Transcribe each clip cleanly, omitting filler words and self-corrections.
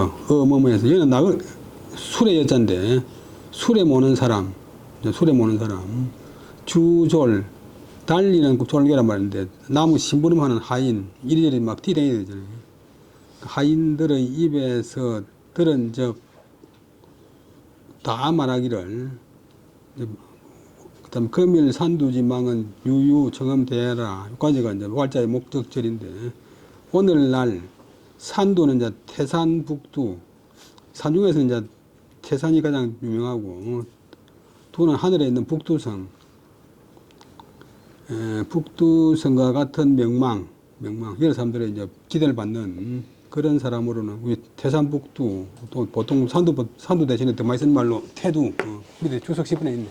뭐해서 얘는 술의 여자인데 술에 모는 사람, 주졸, 달리는 졸개란 말인데 나무 심부름하는 하인, 이리저리 막 뛰다니야 되잖아요. 하인들의 입에서 들은 적 다 말하기를, 그다음 금일 산두지망은 유유 청음 대해라. 여기까지가 이제 활자의 목적절인데, 오늘날 산두는 이제 태산북두, 산 중에서 이제 태산이 가장 유명하고, 두는 하늘에 있는 북두성, 북두성과 같은 명망, 여러 사람들의 이제 기대를 받는 그런 사람으로는 우리 태산북두, 또 보통 산두 대신에 더 많이 쓰는 말로 태두, 밑에 주석 10분에 있네.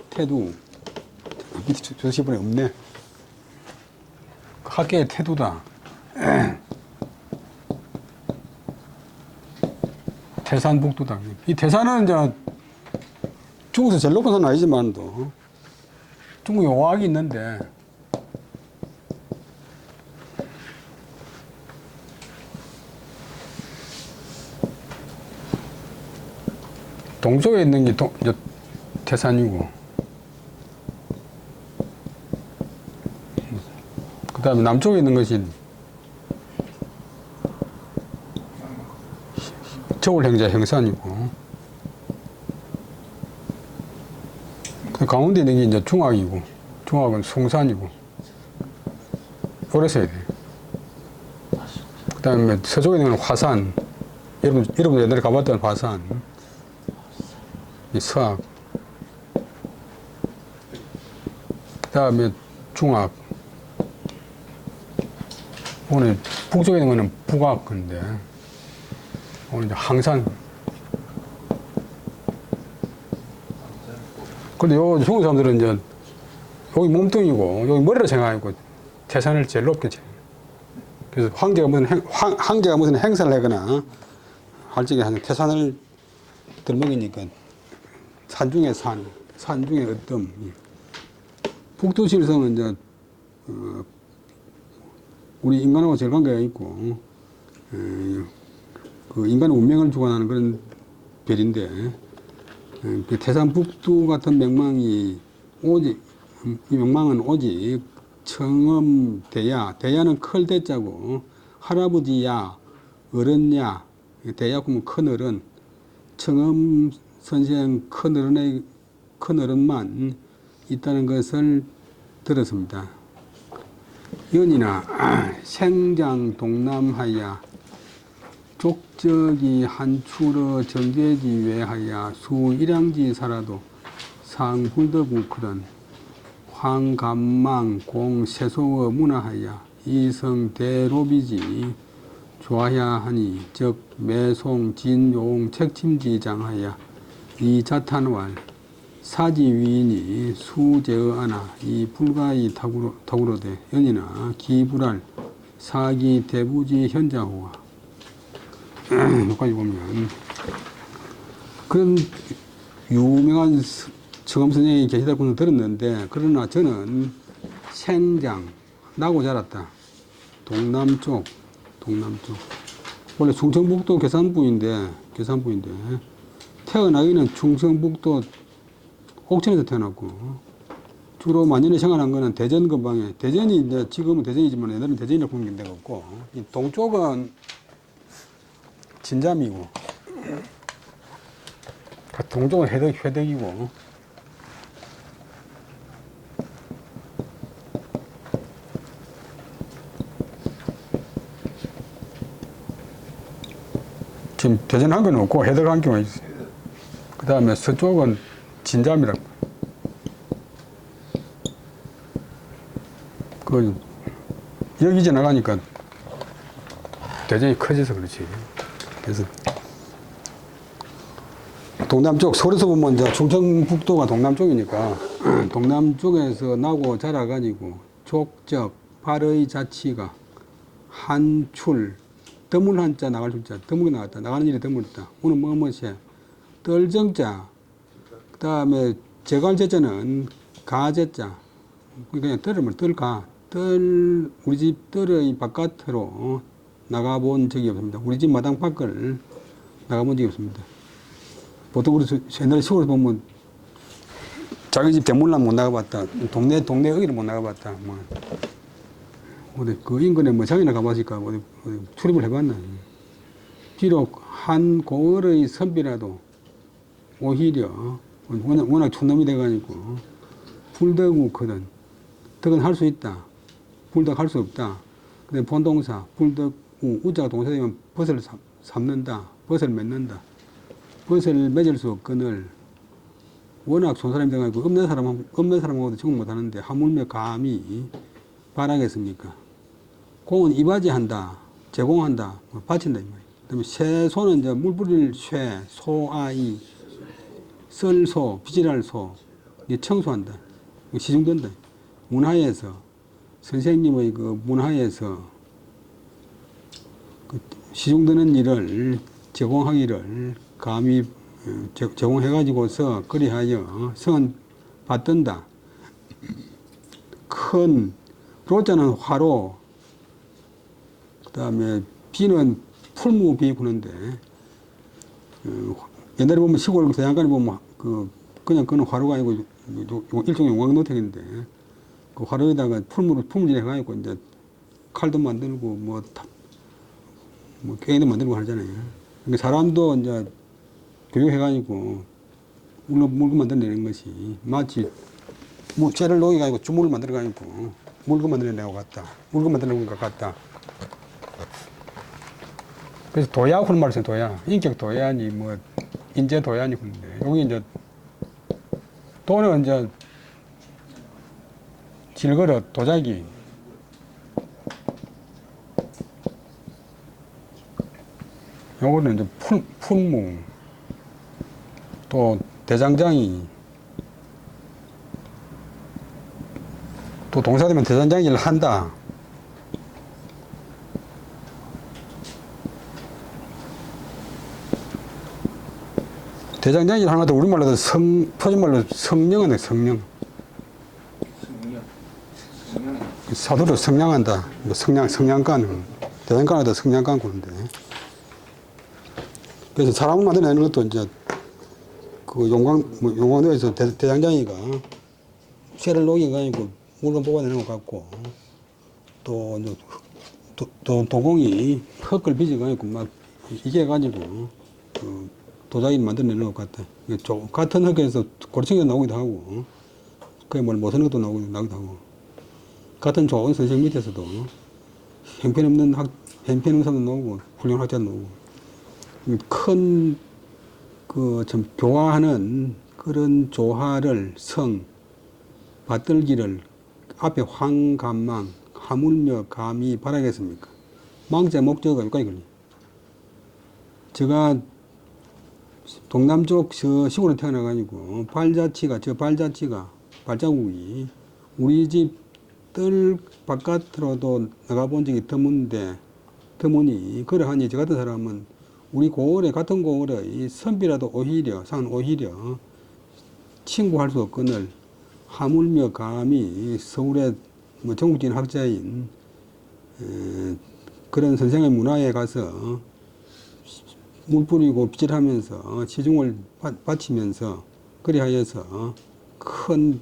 태두. 밑에 주석 10분에 없네. 학계의 태두다. 태산북두다. 이 태산은 이제 중국에서 제일 높은 산은 아니지만도 중국에 오악이 있는데, 동쪽에 있는 게 태산이고, 그 다음에 남쪽에 있는 것이 저울행자 형산이고, 그 가운데 있는 게 이제 중학이고, 중학은 송산이고, 오래 써야 돼. 그 다음에 서쪽에 있는 건 화산, 여러분 옛날에 가봤던 화산, 이 서악, 그 다음에 중학, 오늘 북쪽에 있는 거는 북악 건데, 오늘 이제 항산. 근데 중국 사람들은 이제 여기 몸뚱이고 여기 머리를 생각하고 태산을 제일 높게 쳐. 그래서 황제가 무슨 행사를 하거나 할 적에 태산을 들먹이니까 산 중에 산 중에 어떤 북두실성은 이제 우리 인간하고 제일 관계가 있고, 그 인간의 운명을 주관하는 그런 별인데, 그 태산북두 같은 명망이 오직, 이 명망은 오직 청엄대야, 대야는 클 대자고, 할아버지야, 어른야, 대야 그러면 큰 어른, 청엄 선생 큰 어른만 있다는 것을 들었습니다. 연이나 생장 동남하야 족적이 한추러 정제지 외하야 수일양지 살아도 상불더부크던 황감망 공세소어 문화하야 이성 대로비지 좋아야 하니 즉 매송 진용 책침지장하야 이 자탄왈 사지위인이 수제어하나 이 불가이 타구로되 연이나 기불할 사기 대부지 현자호와. 여기까지 보면 그런 유명한 청엄 선생이 계시다고 들었는데, 그러나 저는 생장, 나고 자랐다. 동남쪽. 원래 충청북도 계산부인데 태어나기는 충청북도 옥천에서 태어났고, 주로 만년에 생활한 거는 대전 근방에, 대전이 이제 지금은 대전이지만 옛날에는 대전이라고 부르는 데가 없고, 이 동쪽은 진잠이고, 동쪽은 회덕이고, 지금 대전 한 개는 없고 회덕 한 개만 있어요. 그 다음에 서쪽은 진잠이라고. 여기 지나가니까 대전이 커져서 그렇지. 그래서 동남쪽, 서울에서 보면 이제 충청북도가 동남쪽이니까 동남쪽에서 나고 자라가지고 족적, 발의 자치가 한출, 드물 한자 나갈 줄자, 드물게 나갔다. 나가는 일이 드물다. 오늘 뭐뭐세, 떨정자, 그 다음에 제갈제자는 가제자, 그냥 떨으면 떨가, 우리 집 뜰의 바깥으로 나가본 적이 없습니다. 우리 집 마당 밖을 나가본 적이 없습니다. 보통 우리 옛날에 시골에서 보면 자기 집 대문란 못 나가봤다. 동네 여기를 못 나가봤다. 뭐 어디 그 인근에 뭐 장이나 가봤을까? 어디 출입을 해봤나? 비록 한 고을의 선비라도 오히려 워낙 촌놈이 돼가지고 불덕우거든. 덕은 할 수 있다. 불덕 할 수 없다. 근데 본동사 불덕우 우자가 동사 되면 벗을 삼는다. 벗을 맺는다. 벗을 맺을 수 없거늘 워낙 좋은 사람이 돼가지고 없는 사람하고도 적응 못하는데 하물며 감히 바라겠습니까? 공은 이바지한다, 제공한다, 뭐 바친다 이 말이에요. 그다음에 새소는 이제 물 뿌릴 쇠, 소아이, 썰소, 비질할 소, 이제 청소한다. 시중된다. 문화에서 선생님의 그 문화에서 그 시중되는 일을 제공하기를 감히 제공해가지고서 그리하여 성은 받든다. 큰 로자는 화로, 그 다음에 비는 풀무비 부는데 옛날에 보면 시골 대장간에 보면 그냥 그는 화로가 아니고 일종의 용광노택인데 그 화로에다가 풀무질 해가지고 이제 칼도 만들고 뭐 괭이도 만들고 하잖아요. 그러니까 사람도 이제 교육해가지고 물건 만들어내는 것이 마치 쇠를 녹여가지고 주물을 만들어가지고 물건 만들어내고 같다. 물건 만들어내는 것 같다. 그래서 도야 그런 말을 써요. 도야. 인격 도야니 뭐 인재 도야니 그런데 여기 이제 도는 이제 질그릇 도자기 요거는 이제 풀무 또 대장장이 또 동사되면 대장장이를 한다. 대장장이를 하는 것도 우리말로도 표준말로 성령한다. 성령. 사도로 성량한다. 뭐 성량간 대장간에도 성량간 그런데 그래서 사람을 만들어내는 것도 이제 그 용광로에서 대장장이가 쇠를 녹여가지고 물건 뽑아내는 것 같고 또 도공이 흙을 빚어가지고 막 이겨가지고 그 도자기를 만들어내는 것 같아. 같은 흙에서 고르층이 나오기도 하고 그게 뭘 못하는 것도 나오기도 하고 같은 좋은 선생 밑에서도 형편없는 사람도 나오고 훌륭한 학자도 나오고 큰 참 교화하는 그런 조화를 받들기를 앞에 황감망 하물며 감히 바라겠습니까? 망자 목적어가 여기까지 걸려. 제가 동남쪽 저 시골에 태어나가지고 발자국이 우리 집 뜰 바깥으로도 나가본 적이 드무니 그러하니 저 같은 사람은 우리 같은 고을의 선비라도 오히려 친구할 수 없거늘 하물며 감히 서울의 뭐 전국적인 학자인 그런 선생의 문화에 가서 물 뿌리고 빗질하면서 시중을 바치면서 그리하여서 큰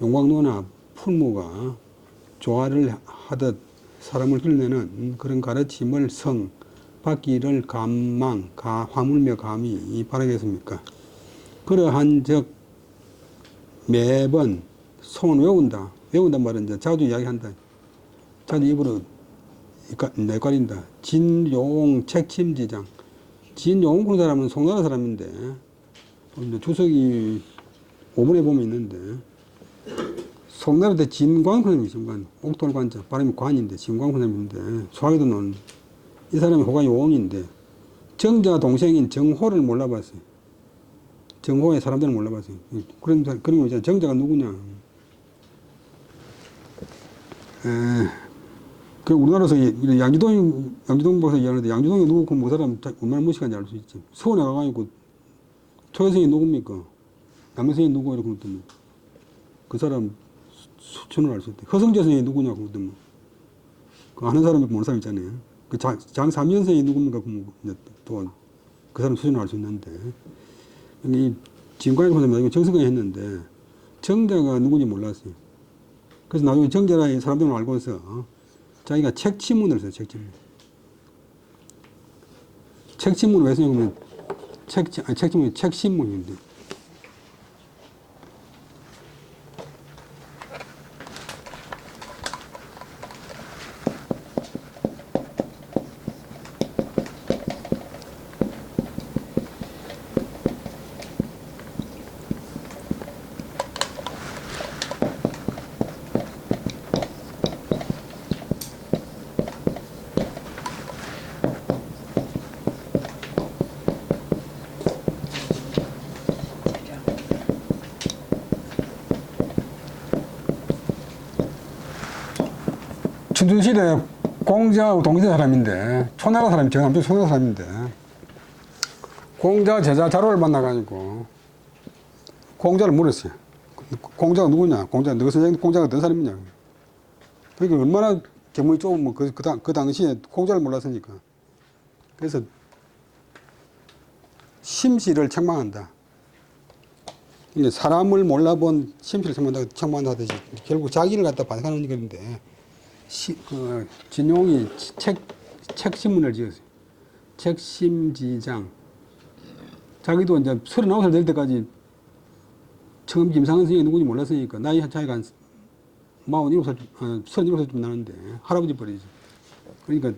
용광로나 풀무가 조화를 하듯 사람을 끌어내는 그런 가르침을 받기를 화물며 감히 바라겠습니까? 그러한 적 매번 송은 외운단 말은 이제 자주 이야기한다. 자주 입으로 내깔린다. 진용 책침지장. 진용 그런 사람은 송나라 사람인데 주석이 5번에 보면 있는데 송나라 때 진광 선생님이 있습니다. 옥돌관자 발음이 관인데 진광 선생님인데 소화기도 넣은 이 사람이 호가 용인데 정자 동생인 정호를 몰라봤어요. 정호의 사람들은 몰라봤어요. 그런 거 있잖아요. 정자가 누구냐. 그 우리나라에서 양주동 박사 얘기하는데 양주동이 누구 그 사람 얼마나 무식한지 알 수 있지. 서울에 가가지고 초여생이 누굽니까? 남여생이 누구 이렇게 그랬더니 그 사람 수천을 알 수 있대. 허성재 선생이 누구냐 그랬더니 그 아는 사람이 모르는 사람 있잖아요. 그 장삼위원생이 누굽니까? 또 그 사람 수준을 알 수 있는데, 이 지금까지 보면 정석근이 했는데 정자가 누군지 몰랐어요. 그래서 나중에 정자라는 사람들을 알고서 자기가 책치문을 써요. 책치문을 왜 쓰냐면 책치문이 책신문인데, 춘추시대 공자하고 동시대 사람인데, 초나라 사람이, 경남도 초나라 사람인데, 공자 제자 자로를 만나가지고 공자를 물었어요. 공자가 누구냐? 너 선생님 공자가 어떤 사람이냐? 그러니까 얼마나 계문이 좁으면 그 당시에 공자를 몰랐으니까. 그래서 심시를 책망한다. 이제 사람을 몰라본 심시를 책망한다 하듯이 결국 자기를 갖다 반성하는 건데, 진용이 책신문을 지었어요. 책심지장. 자기도 이제 39살 될 때까지 처음 김상은 선생님이 누군지 몰랐으니까, 나이 차이가 한 37살쯤 나는데 할아버지 뻘이죠. 그러니까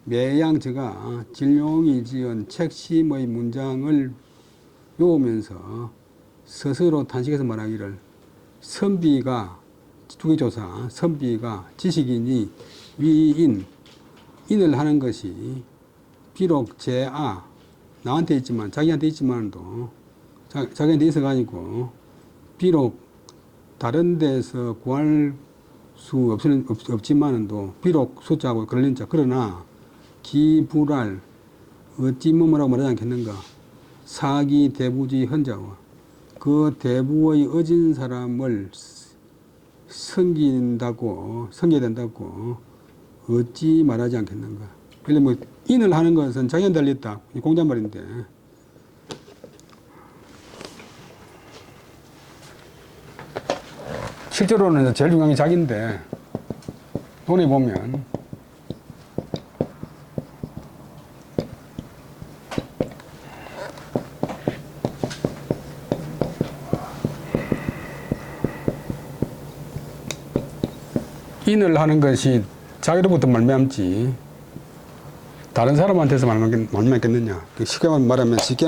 매양제가 진룡이 지은 책심의 문장을 외우면서 스스로 탄식해서 말하기를, 선비가, 주기조사, 선비가 지식인이 인을 하는 것이 비록 나한테 있지만, 자기한테 있지만도, 자기한테 있어가지고 비록 다른 데서 구할 수 없지만도, 비록 숫자하고 걸린 자, 그러나 기불알 어찌 뭐라고 말하지 않겠는가? 사기 대부지 헌자와 그 대부의 어진 사람을 섬겨야 된다고 어찌 말하지 않겠는가? 그러면 인을 하는 것은 자기한테 달렸다. 공자말인데, 실제로는 제일 중요한 게 자기인데, 돈에 보면 인을 하는 것이 자기로부터 말미암지 다른 사람한테서 말미암겠느냐. 쉽게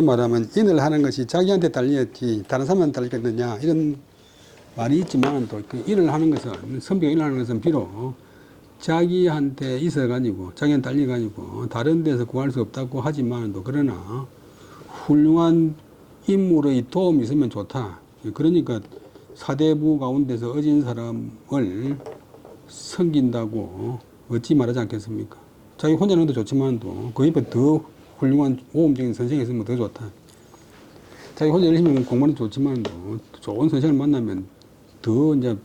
말하면 인을 하는 것이 자기한테 달렸지 다른 사람한테 달렸겠느냐, 이런 말이 있지만, 또 그 일을 하는 것은, 선비가 일을 하는 것은 비록 자기한테 있어가지고, 자기한테 달려가지고 다른 데서 구할 수 없다고 하지만도, 그러나 훌륭한 인물의 도움이 있으면 좋다. 그러니까 사대부 가운데서 어진 사람을 섬긴다고 어찌 말하지 않겠습니까? 자기 혼자는 더 좋지만도 그 옆에 더 훌륭한 모험적인 선생이 있으면 더 좋다. 자기 혼자 열심히 공부는 좋지만도 좋은 선생을 만나면 더 이제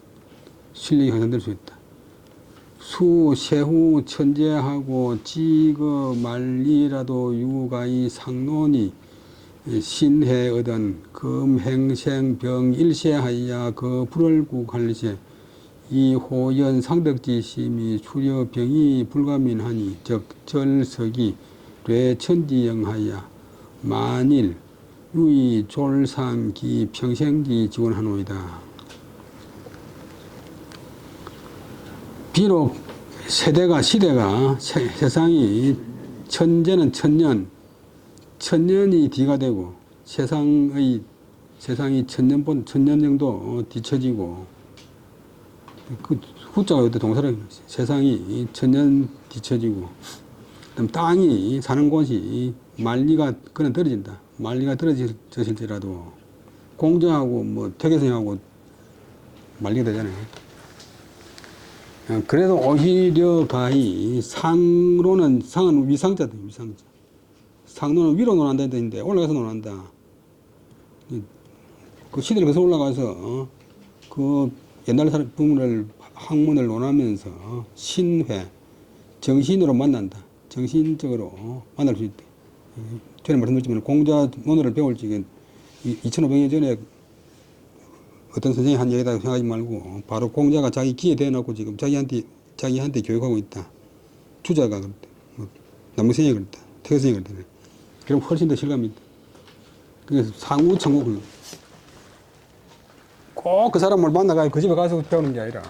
실력이 향상될 수 있다. 세후 천재하고 지거 말리라도 유가이 상론이 신해 얻은 금행생 병일세하여 그 불을국할리세 이호연 상덕지심이 출여병이 불가민하니 적절석이 뇌천지영하여 만일 유의 졸상기 평생기 지원하노이다. 비록 시대가 세상이 천재는 천년이 뒤가 되고 세상이 천년 정도 뒤처지고, 그 후자가 그때 동사를 세상이 천년 뒤처지고, 그다음 땅이 사는 곳이 만리가 그는 떨어진다. 만리가 떨어질지라도 공정하고 뭐 퇴계성하고 만리가 되잖아요. 그래도 오히려 가히 상은 위상자다. 위상자. 상로는 위로 논한다는 뜻인데 올라가서 논한다. 그 시대를 거쳐 올라가서 그 옛날 사람 학문을 논하면서 신회, 정신으로 만난다. 정신적으로 만날 수 있다. 전에 말씀드렸지만 공자문어를 배울 적에 2500년 전에 어떤 선생님이 한 얘기다 생각하지 말고 바로 공자가 자기 귀에 대놓고 지금 자기한테 교육하고 있다. 주자가 그랬다. 남무생이 그랬다. 태거생이 그랬다. 그럼 훨씬 더 실감이 있다. 그래서 상우천국 꼭 그 사람을 만나가지고 그 집에 가서 배우는 게 아니라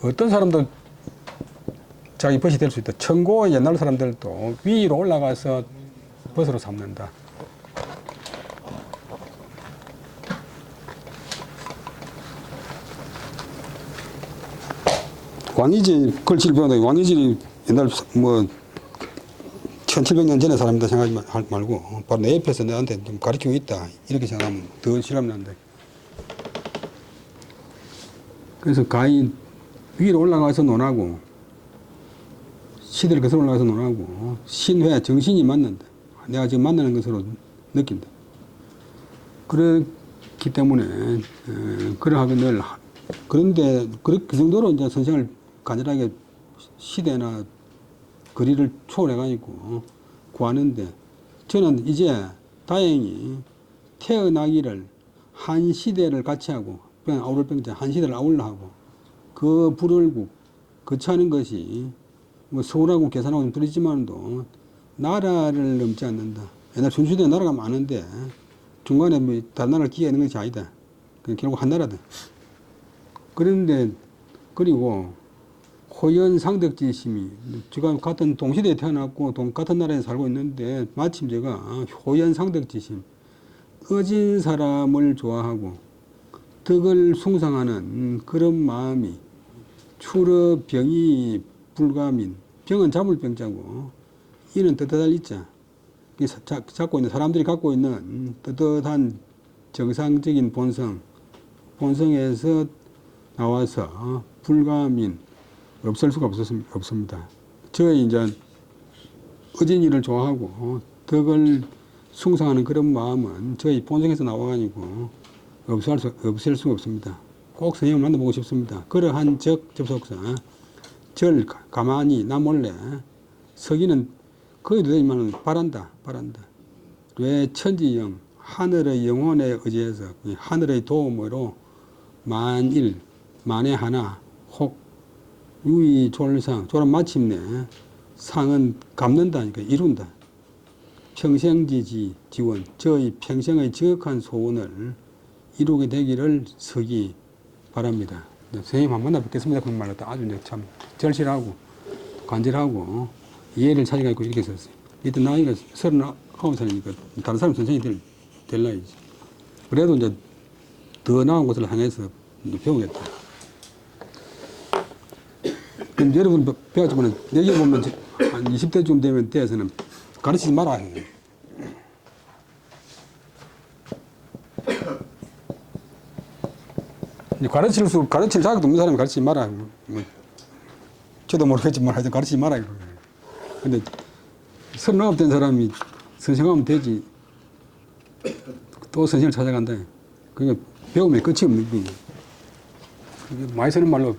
어떤 사람도 자기 벗이 될 수 있다. 천고의 옛날 사람들도 위로 올라가서 벗으로 삼는다. 왕이질 글씨를 배우는데 왕이질이 옛날 뭐 1700년 전에 사람이다 생각하지 말고 바로 내 옆에서 내한테 좀 가르치고 있다 이렇게 생각하면 더 실감이 난다. 그래서 가히 위로 올라가서 논하고 시대를 거슬러 올라가서 논하고 신회 정신이 맞는다. 내가 지금 만나는 것으로 느낀다. 그렇기 때문에 그러하고 늘 그런데 그 정도로 이제 선생을 간절하게 시대나 거리를 초월해가지고 구하는데 저는 이제 다행히 태어나기를 한 시대를 같이 하고 아우를 병자 한 시대를 아울러 하고 그 불을국 거처하는 것이 뭐 서울하고 계산하고 좀 틀리지만도 나라를 넘지 않는다. 옛날 순수대 나라가 많은데 중간에 뭐 다른 나라를 끼게 있는 것이 아니다. 결국 한 나라다. 그런데 그리고 호연상덕지심이 제가 같은 동시대에 태어났고 같은 나라에 살고 있는데 마침 제가 호연상덕지심 어진 사람을 좋아하고 덕을 숭상하는 그런 마음이 추러 병이 불가민 병은 잡을 병자고 이는 떳떳할 있자 잡고 있는 사람들이 갖고 있는 떳떳한 정상적인 본성에서 나와서 불가민 없을 수가 없습니다. 저의 이제 어진이를 좋아하고 덕을 숭상하는 그런 마음은 저희 본성에서 나와가지고 없을 수가 없습니다. 꼭 선생님을 만나보고 싶습니다. 그러한 접속사 절 가만히 나 몰래 서기는 거기도 되지만 바란다. 왜 천지영 하늘의 영혼에 의지해서 하늘의 도움으로 만에 하나 혹 유의졸상 졸업 마침내 상은 갚는다니까 이룬다. 평생지지 지원 저희 평생의 지극한 소원을 이루게 되기를 서기 바랍니다. 선생님 한번 만나 뵙겠습니다. 그런 말로 아주 참 절실하고 간절하고 이해를 찾아가지고 이렇게 썼어요. 이때 나이가 39살이니까 다른 사람 선생님이 될 나이지. 그래도 이제 더 나은 곳을 향해서 배우겠다. 그럼 여러분 배웠지만 여기 보면 한 20대쯤 되면 때에서는 가르치지 말아야 해요. 가르칠 자격도 없는 사람이 가르치지 말아야 해요. 뭐, 저도 모르겠지만 하여튼 가르치지 말아야 해요. 근데 39 된 사람이 선생하면 되지. 또 선생을 찾아간다. 그러니까 배우면 끝이 없는 거예요. 많이 쓰는 말로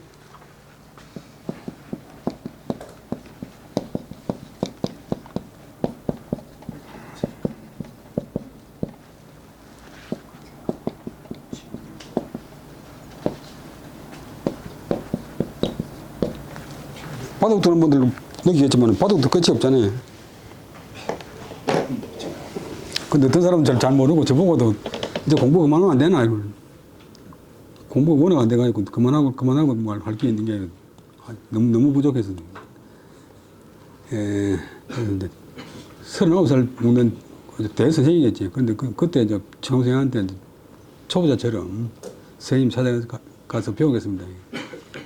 바둑 두는 분들 느끼겠지만 바둑도 끝이 없잖아요. 근데 어떤 사람은 잘 모르고 저보고도 이제 공부 그만하면 안 되나 이걸. 공부가 워낙 안 돼가지고 그만하고 뭐 할 게 있는 게 너무 부족해서. 그런데 39살 먹는 대선생이겠지. 근데 그때 저 청생한테 초보자처럼 선생님 찾아가서 배우겠습니다.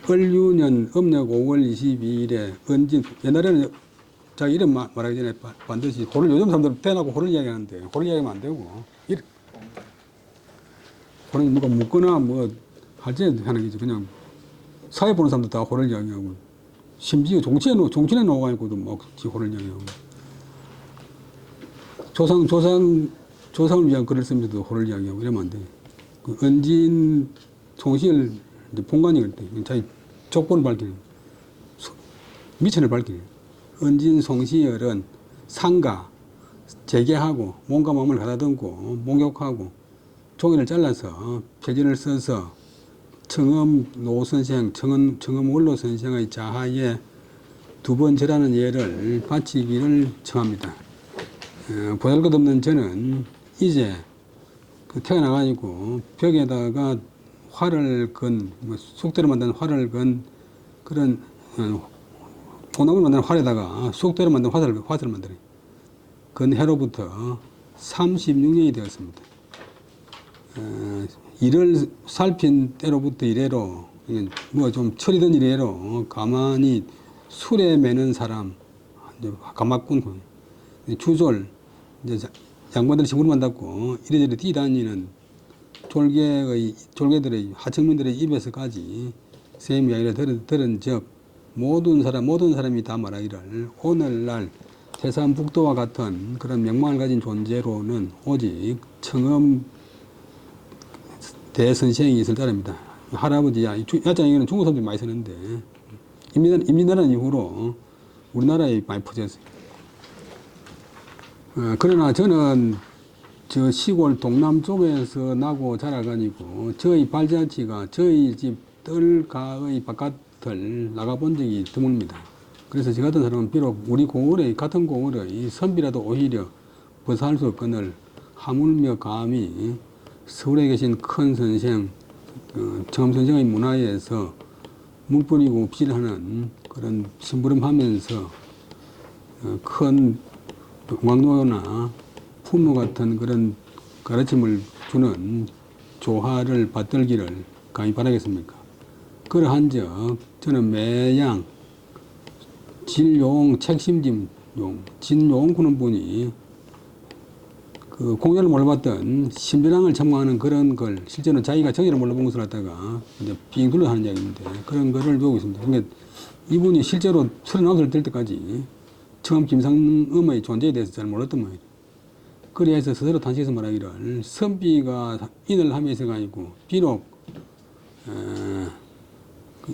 을유년 음력 5월 22일에 은진 옛날에는 자기 이름 말하기 전에 반드시 호를 요즘 사람들은 대놓고 호를 이야기하는데 호를 이야기하면 안 되고 호는 누가 묻거나 뭐 할지 하는 게지. 그냥 사회 보는 사람도 다 호를 이야기하고 심지어 정치에 나와가지고도 막 호를 이야기하고 조상을 위한 글을 쓰면서도 호를 이야기하고 이러면 안 돼. 그 은진 총시를 본관이 할 때 자기 족본을 밝히는 미천을 밝히는 은진 송시열은 상가 재개하고 몸과 마음을 가다듬고 목욕하고 종이를 잘라서 표지를 써서 청엄 노선생, 청엄 원로선생의 자하에 두 번 절하는 예를 바치기를 청합니다. 보잘것없는 저는 이제 태어나가지고 벽에다가 활을 건, 쑥대로 만든 활을 건 그런 소나무로 만든 활에다가 쑥대로 만든 화살을 만들어요. 건 해로부터 36년이 되었습니다. 일을 살핀 때로부터 이래로 뭐 좀 철이든 이래로 가만히 술에 매는 사람, 가마꾼, 주졸, 이제 양반들이 집으로만 닫고 이래저래 뛰다니는 졸개들의 하청민들의 입에서까지 쌤 이야기를 들은 적 모든 사람이 다 말하기를 오늘날 태산북도와 같은 그런 명망을 가진 존재로는 오직 청엄 대선생이 있을 따릅니다. 할아버지야, 야짱에는 중국 사람들이 많이 쓰는데 임진왜란 이후로 우리나라에 많이 퍼졌어요. 그러나 저는 저 시골 동남 쪽에서 나고 자라가지고 저희 발자취가 저희 집 뜰가의 바깥을 나가본 적이 드뭅니다. 그래서 저 같은 사람은 비록 우리 같은 고을의 선비라도 오히려 벗어날 수 없거늘 하물며 감히 서울에 계신 큰 선생, 청엄 선생의 문화에서 물뿌리고 읍질하는 그런 심부름하면서 큰 왕노나 풍로 같은 그런 가르침을 주는 조화를 받들기를 감히 바라겠습니까? 그러한즉 저는 매양 진용 책심짐용 진용 구는 분이 그 공연을 몰라봤던 신비랑을 첨가하는 그런 걸 실제로 자기가 정의를 몰라본 것을 갖다가 이제 빙 둘러 하는 이야기인데 그런 거를 배우고 있습니다. 그러니까 이분이 실제로 39살 될 때까지 처음 김상음의 존재에 대해서 잘 몰랐던 모양이에요. 그래서 스스로 탄식해서 말하기를 선비가 인을 하면서가 아니고 비록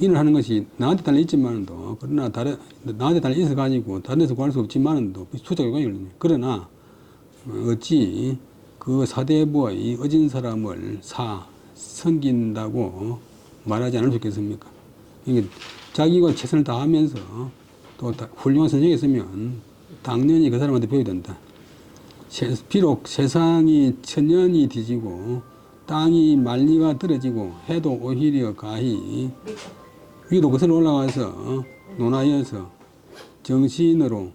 인을 하는 것이 나한테 달려있지만도 그러나 나한테 달려있어가 아니고 다른 데서 구할 수 없지만도 수적 요건이 걸립니다. 그러나 어찌 그 사대부의 어진 사람을 섬긴다고 말하지 않을 수 있겠습니까? 그러니까 자기가 최선을 다하면서 또 훌륭한 선생이 있으면 당연히 그 사람한테 배워야 된다. 비록 세상이 천년이 뒤지고 땅이 만리가 떨어지고 해도 오히려 가히 위로 거슬러 올라가서 논하여서 정신으로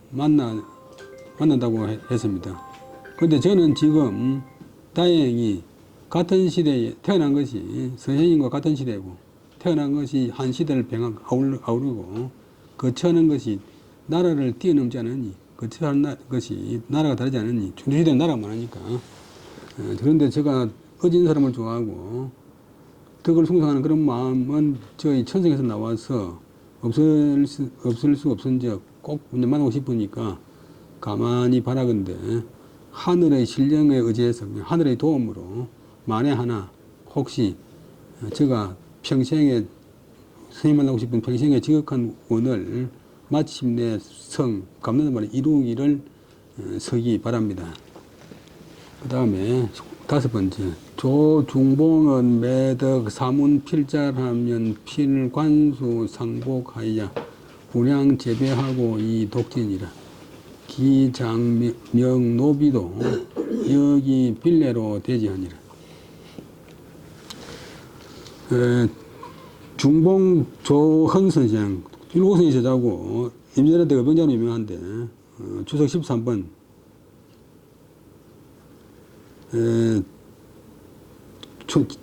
만난다고 했습니다. 그런데 저는 지금 다행히 같은 시대에 태어난 것이 선생님과 같은 시대고 태어난 것이 한 시대를 아우르고 거처하는 것이 나라를 뛰어넘지 않으니 거처하는 것이 나라가 다르지 않으니 중주시대는 나라가 많으니까 그런데 제가 어진 사람을 좋아하고 덕을 숭상하는 그런 마음은 저희 천성에서 나와서 없을 수 없은즉 꼭 만나고 싶으니까 가만히 바라건대 하늘의 신령에 의지해서 하늘의 도움으로 만에 하나 혹시 제가 평생에 스님 만나고 싶은 평생의 지극한 원을 마침내 감는 말을 이루기를 서기 바랍니다. 그 다음에 5번째 조중봉은 매덕 사문 필자하면 필관수 상복하여 분양 재배하고 이 독진이라 기장명 노비도 여기 빌레로 대지하니라. 중봉 조헌 선생 일고선이 제자고 임진왜란 때 의병자로 유명한데 주석 13번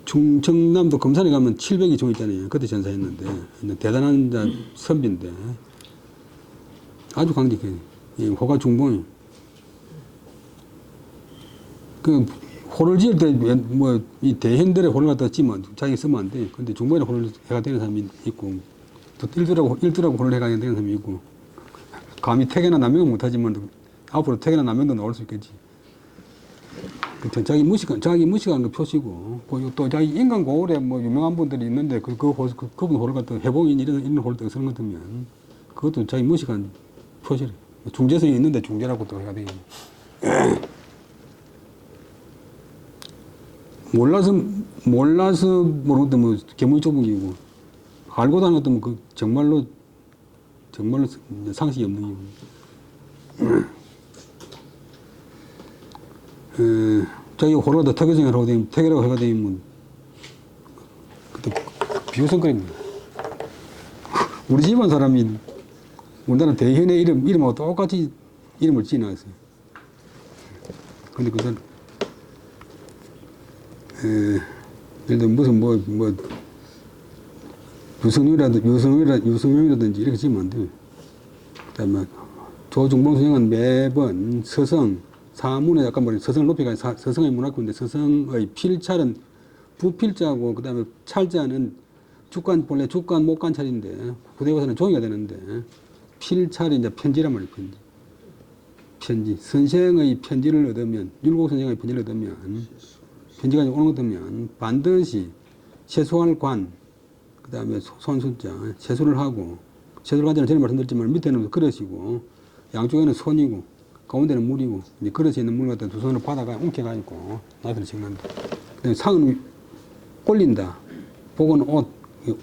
충청남도 금산에 가면 700이 종 있잖아요. 그때 전사했는데 대단한 선비인데 아주 강력해요. 호가 중봉이 그 호를 지을 때 뭐 이 대현들의 호를 갖다 찌면 자기 쓰면 안 돼. 근데 중봉에 호를 해가 되는 사람이 있고 또 일두라고 호를 해가 되는 사람이 있고 감히 태계나 남명은 못하지만 앞으로 태계나 남명도 나올 수 있겠지. 자기 무식한 거 표시고 또 자기 인간 고을에 뭐 유명한 분들이 있는데 그분 호를 갖다 해봉인 이런 호를 갖다 쓰는 것 같으면 그것도 자기 무식한 표시를. 중재성이 있는데 중재라고 또 해야 되겠네. 몰라서 모르는데 뭐 개물조복이고, 알고도 하는 것도 뭐 그 정말로 상식이 없는 이유. 자기 호로다 특이성이라고 되면, 특이라고 해가 되면, 그때 비웃음거립니다. 우리 집안 사람이 우리나라 대현의 이름하고 똑같이 이름을 지어놨어요. 근데 그 사람, 예를 들어 무슨 유성룡이라든지 이렇게 지으면 안 돼요. 그 다음에 조중봉 선생은 매번 서성, 사문에 약간 서성을 높이가 서성의 문학구인데 서성의 필찰은 부필자고 그 다음에 찰자는 본래 주관 목관찰인데 부대고사는 종이가 되는데 필찰이 이제 편지란 말이에요. 편지. 선생의 편지를 얻으면, 율곡 선생의 편지를 얻으면, 편지가 오는 것 같으면 반드시 세수할 관, 그 다음에 손숫자, 세수를 하고, 세수를 관자는 전에 말씀드렸지만 밑에는 그릇이고, 양쪽에는 손이고, 가운데는 물이고, 이제 그릇에 있는 물 갖다 두 손으로 받아가 움켜가지고, 나한테 적는다. 그 다음에 상은 올린다. 복은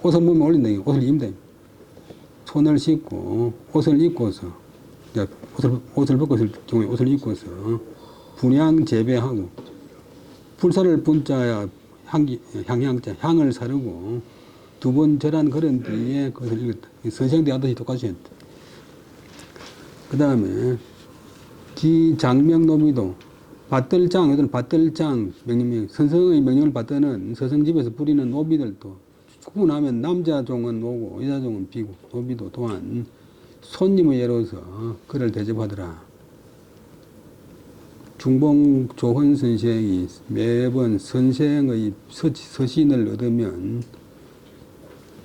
옷을 몸에 올린다. 옷을 입는다. 손을 씻고, 옷을 입고서, 옷을 벗고 있을 경우에 옷을 입고서, 분향 재배하고, 불사를 분자야 향향자, 향을 사르고, 두 번 절한 그런 뒤에 그것을 읽었다. 선생대 하듯이 똑같이 했다. 그 다음에, 기장명노비도, 받들장, 이들은 받들장, 선생의 명령을 받드는 서성집에서 부리는 노비들도, 구분하면 남자종은 노고, 여자종은 비고, 노비도 또한 손님의 예로서 그를 대접하더라. 중봉 조헌 선생이 매번 선생의 서신을 얻으면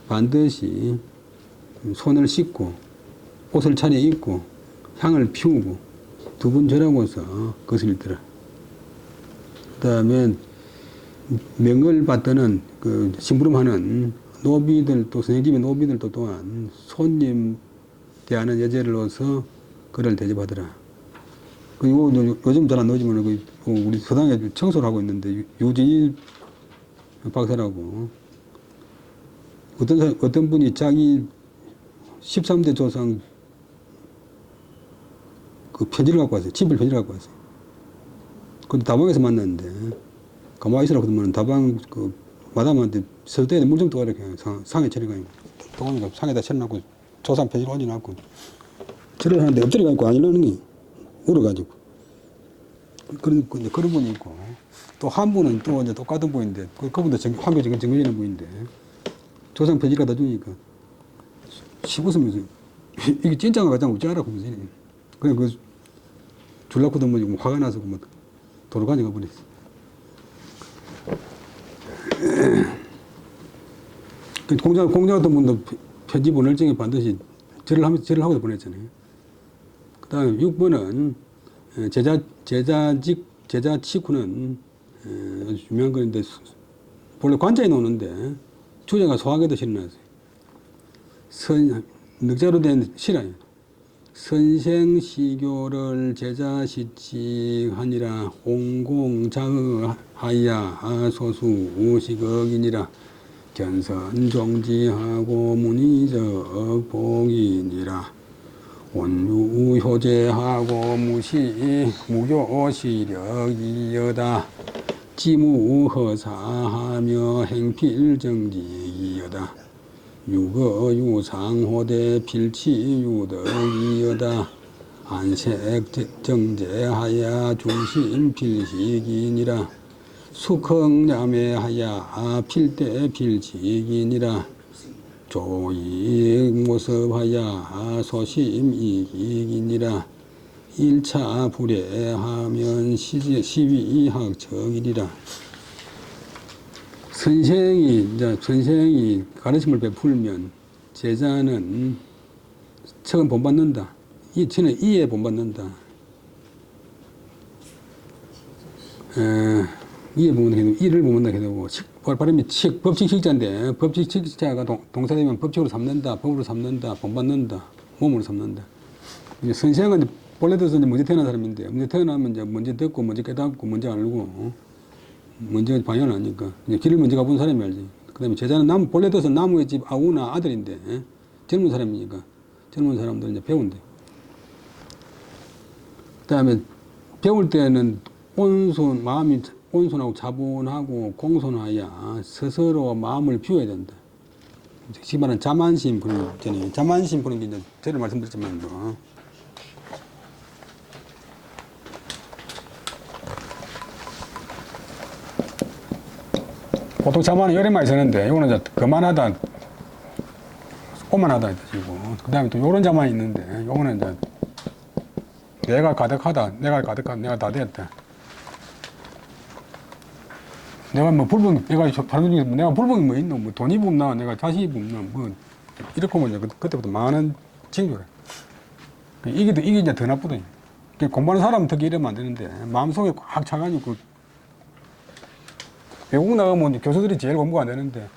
반드시 손을 씻고 옷을 차려입고 향을 피우고 두 번 절하고서 그것을 읽더라. 그 다음에 명을 받드는 그 심부름하는 노비들도, 선생님의 노비들도 또한 손님 대하는 여제로서 그를 대접하더라. 그리고 요즘 잘 안 나오지만 우리 서당에 청소를 하고 있는데 유진일 박사라고 어떤 분이 자기 13대 조상 그 편지를 갖고 왔어요. 친필 편지를 갖고 왔어요. 근데 다방에서 만났는데 가만히 있으라고 하더만 다방 그 마담한테 서대에 물 좀 떠라 이렇게 상에 차려가지고 동원이가 상에다 차려놓고 조상 편지를 얹어놨고 절을 하는데 엎드려 가지고 안 일어나는 게 울어가지고 그런 분이 있고 또 한 분은 또 이제 똑같은 분인데 그분도 황교적인 정규직인 분인데 조상 편지 갖다 주니까 시웃으면서 이게 진짜가 가장 어찌하라고 하면서 그냥 그 줄라고 던지고 화가 나서 뭐 도로 가져가 버렸어. 공장 같은 분도 편지 보낼 적에 반드시 절을 하고 보냈잖아요. 그 다음에 6번은 제자 직후는 아주 중요한 건데 본래 관자에 놓는데 주제가 소화계도 실어놨어요. 늑자로 된 실화예요. 선생시교를 제자시치하니라 홍공자의하야 소수우식억이니라 견선종지하고 문의적 복이니라 온유효제하고 무교시력이여다 지무허사하며 행필정직이여다 유거유상호대 필치유덕이여다 안색정제하야 중심필식이니라 숙흥야매하야 필대필칙이니라 조익모습하야 소심이익이니라 1차 불례하면 시위학적이니라. 선생이 가르침을 베풀면 제자는 척은 본받는다. 저는 이에 본받는다. 이에 본받는다. 이를 본받는다. 해도 발음이 법칙식자인데 법칙식자가 동사되면 법칙으로 삼는다. 법으로 삼는다. 본받는다. 몸으로 삼는다. 이제 선생은 본래 들어서 이제 먼저 태어난 사람인데, 먼저 태어나면 이제 먼저 듣고, 먼저 깨닫고, 먼저 알고, 먼저 방향을 아니까. 이제 길을 먼저 가본 사람이 알지. 그 다음에 제자는 본래 들어서 나무의 집 아우나 아들인데, 젊은 사람이니까, 젊은 사람들 이제 배운대. 그 다음에 배울 때는 마음이 온순하고 차분하고 공손하여 스스로 마음을 비워야 된다. 지금 말하는 자만심 부르는 거 있잖아요. 자만심 부르는 게 이제 전에 말씀드렸지만, 보통 자만은 여러 마디 쓰는데, 이거는 이제 그만하다, 오만하다 뜻이고, 그 다음에 또 요런 자만이 있는데, 요거는 이제 내가 가득하다, 내가 다 되었다. 내가 뭐 내가 불법이 뭐 있노? 뭐 돈이 없나? 내가 자식이 없나? 뭐, 이렇게 보면 그때부터 많은 징조래. 이게 이제 더 나쁘더니. 공부하는 사람은 특히 이러면 안 되는데, 마음속에 꽉 차가지고, 외국 나가면 교수들이 제일 공부가 안 되는데,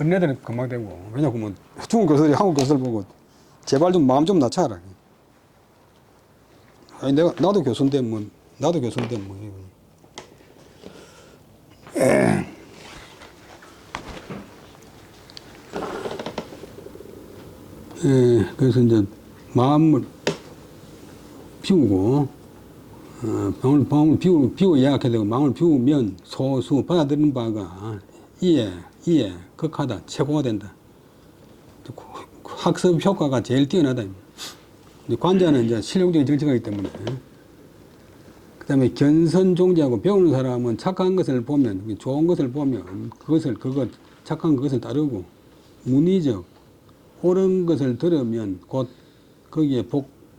어린애들은 금방 되고, 왜냐면 중국 교수들이 한국 교수들 보고, 제발 좀 마음 좀 낮춰라. 아니, 나도 교수인데, 뭐. 그래서 이제 마음을 비우고, 마음을 비우고 예약해야 되고, 마음을 비우면 소수 받아들이는 바가 이해, 극하다, 최고가 된다. 학습 효과가 제일 뛰어나다. 관자는 이제 실용적인 정치가이기 때문에. 그 다음에 견선종지하고 배우는 사람은 착한 것을 보면, 좋은 것을 보면, 착한 그것을 따르고, 문의적, 옳은 것을 들으면 곧 거기에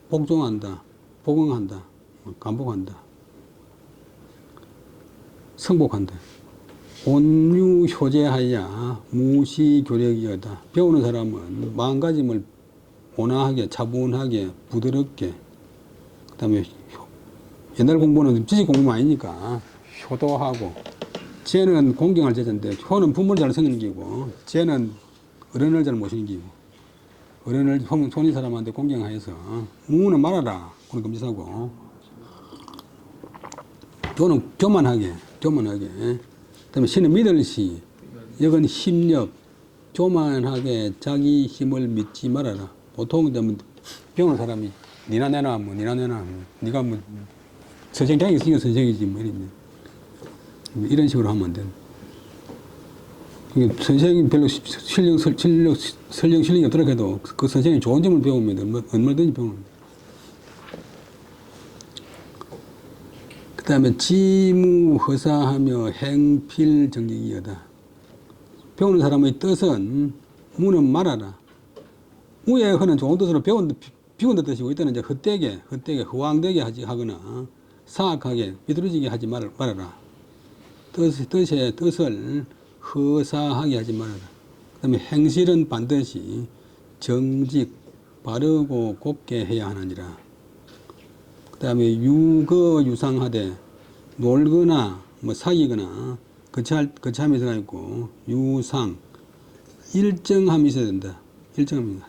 복종한다, 복응한다, 감복한다, 성복한다. 온유효제하여 무시교력이었다. 배우는 사람은 마음가짐을 온화하게, 차분하게, 부드럽게, 그 다음에 옛날 공부는 지식 공부만 아니니까 효도하고, 쟤는 공경할 제자인데, 효는 부모를 잘 섬기고, 쟤는 어른을 잘 모시는 기고, 어른을 손인 사람한테 공경하여서 무는 말아라, 그런 금지사고, 도는 교만하게, 그 다음에 신은 믿을시, 여건 힘력, 교만하게 자기 힘을 믿지 말아라. 보통 배우는 사람이 니나 내나, 니가 뭐 선생장이 있으니까 선생이지, 뭐 이런 식으로 하면 안 돼. 선생이 별로 실력이 없더라 해도 그 선생이 좋은 점을 배우면 얼마든지 배우는 거예요. 그 다음에 지무허사하며 행필정직이여다. 배우는 사람의 뜻은 무는 말하라. 무의 허는 좋은 뜻으로 비운다 뜻이고, 이때는 이제 헛되게, 허황되게 하거나 사악하게, 비뚤어지게 하지 말아라. 뜻의 뜻을 허사하게 하지 말아라. 그 다음에 행실은 반드시 정직, 바르고 곱게 해야 하느니라. 그 다음에 유거유상하되 놀거나 뭐 사귀거나 거참이 들어가 있고, 유상, 일정함이 있어야 된다.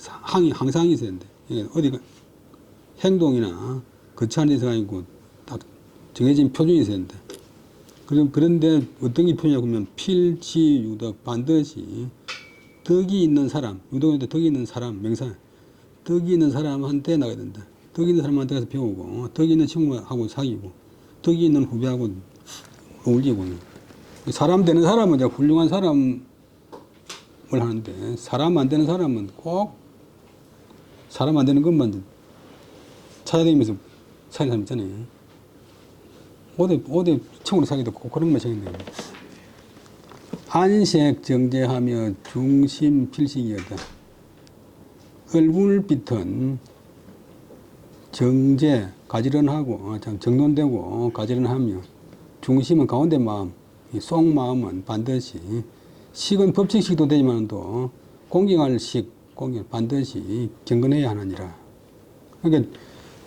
항상 있어야 된다. 어디가 행동이나 거창한 데 들어가 있고 딱 정해진 표준이 있어야 된다. 그런데 어떤 게 표현이냐고 하면 필치유덕, 반드시 덕이 있는 사람, 유덕인데 덕이 있는 사람, 명사, 덕이 있는 사람한테 나가야 된다. 덕이 있는 사람한테 가서 배우고, 덕이 있는 친구하고 사귀고, 덕이 있는 후배하고 어울리고. 사람 되는 사람은 이제 훌륭한 사람을 하는데, 사람 안 되는 사람은 꼭 사람 안 되는 것만 찾아다니면서 사는 사람 있잖아요. 어디 친구로 사귀도 꼭 그런 것만 생겼네요. 안색 정제하며 중심 필식이었다. 얼굴빛은 정제, 가지런하고, 정돈되고 가지런하며, 중심은 가운데 마음, 속마음은 반드시, 식은 법칙식도 되지만 또 공경할 식, 반드시 경건해야 하느니라. 그러니까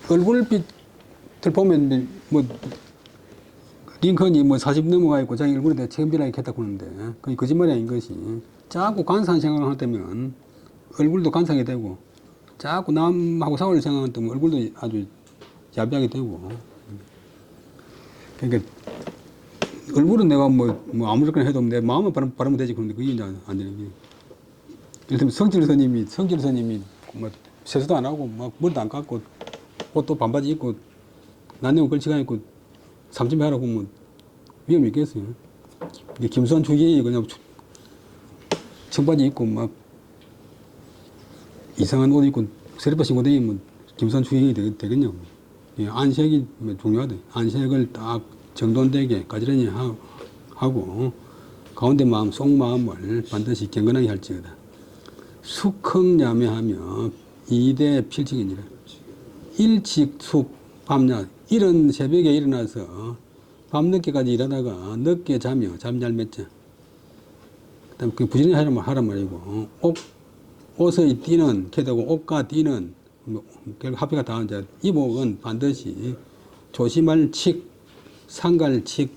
얼굴빛을 보면 뭐 링컨이 뭐 40 넘어가 있고 자기 얼굴에 대해 체험비라게 했다고 하는데, 그게 거짓말이 아닌 것이, 자꾸 간사한 생각을 하다면 얼굴도 간사하게 되고, 자꾸 남하고 싸울 생각하면 또 얼굴도 아주 야비하게 되고. 그러니까 얼굴은 내가 뭐 아무렇게나 해도 내 마음은 바르면 되지. 그런데 그게 이제 안 되는 게. 예를 들면 성질 스님이 뭐 세수도 안 하고 막 머리도 안 감고 옷도 반바지 입고 난내고 걸치가 입고 삼진배 하라고 하면 위험이 있겠어요. 김수환 주기에 그냥 청바지 입고 막 이상한 옷 입고 세리파 신고 다니면 김수환 주기에 되겠냐고. 안색이 중요하다. 안색을 딱 정돈되게 가지런히 하고 가운데 마음, 속마음을 반드시 경건하게 할지어다. 숙흥야매하며 이대 필칙이니라. 일칙숙 밤낮. 이른 새벽에 일어나서 밤늦게까지 일하다가 늦게 자며 잠 잘 맺자. 그 다음에 부지런히 하란 말이고, 옷의 띠는, 게다가 옷과 띠는, 결국 합의가 다 이제 이복은 반드시 조심할 칙, 상갈 칙,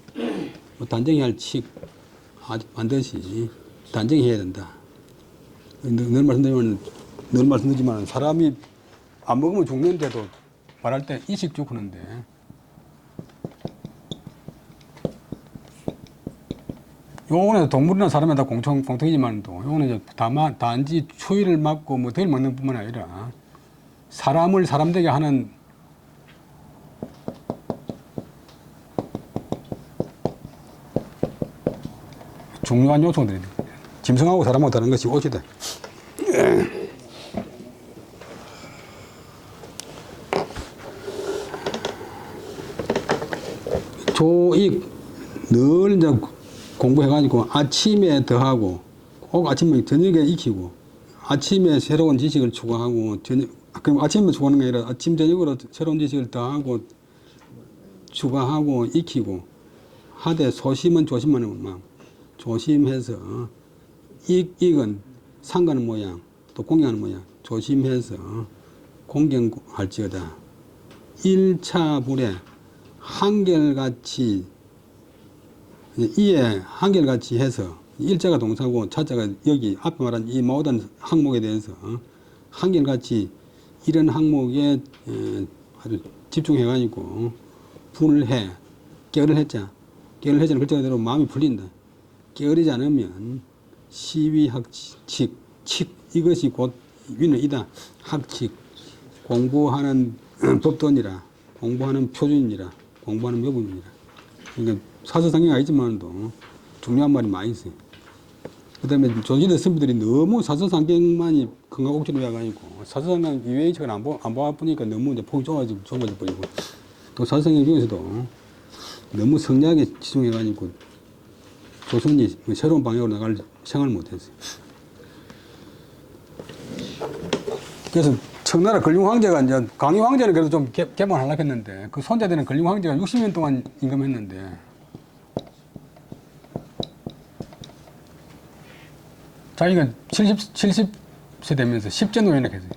단정히 할 칙, 반드시 단정히 해야 된다. 늘 말씀드리지만 사람이 안 먹으면 죽는데도 말할 때 이식죽 하는데 요거는 동물이나 사람이 다 공통이지만 또 요거는 이제 다만 단지 추위를 맞고 뭐 더위를 맞는 뿐만 아니라 사람을 사람되게 하는 중요한 요소들입니다. 짐승하고 사람하고 다른 것이 옷이다. 조익 늘 이제 공부해가지고 아침에 더하고 꼭 아침에 저녁에 익히고 아침에 새로운 지식을 추가하고 그럼 아침에 추가하는 게 아니라 아침 저녁으로 새로운 지식을 더하고 추가하고 익히고 하되 소심은 조심하는 마음 조심해서 익은 상가는 모양 또 공경하는 모양 조심해서 공경할지어다. 1차 불에 한결같이 이에 한결같이 해서 일자가 동사고 차자가 여기 앞에 말한 이 모든 항목에 대해서 한결같이 이런 항목에 아주 집중해가지고 분을 해 깨어를 했자 깨어를 했자는 글자대로 마음이 풀린다. 깨어리지 않으면 시위학칙 이것이 곧 위는 이다. 학칙 공부하는 법도니라 공부하는 표준이니라 공부하는 묘분이니라. 그러니까 사서상경이 아니지만도 중요한 말이 많이 있어요. 그 다음에 조선시대 선비들이 너무 사서상경만이 건강옥지로 해가지고 사서상경 이외의 책을 안 봐보니까 너무 이제 폭이 좁아져 버리고 또 사서상경 중에서도 너무 성리학에 치중해가지고 조선이 새로운 방향으로 나갈 생각을 못했어요. 그래서 청나라 근륭황제가 이제 강유황제는 그래도 좀 개방하려고 했는데 그 손자되는 근륭황제가 60년 동안 임금했는데 자기가 70세 되면서 10제 노예나 했어요.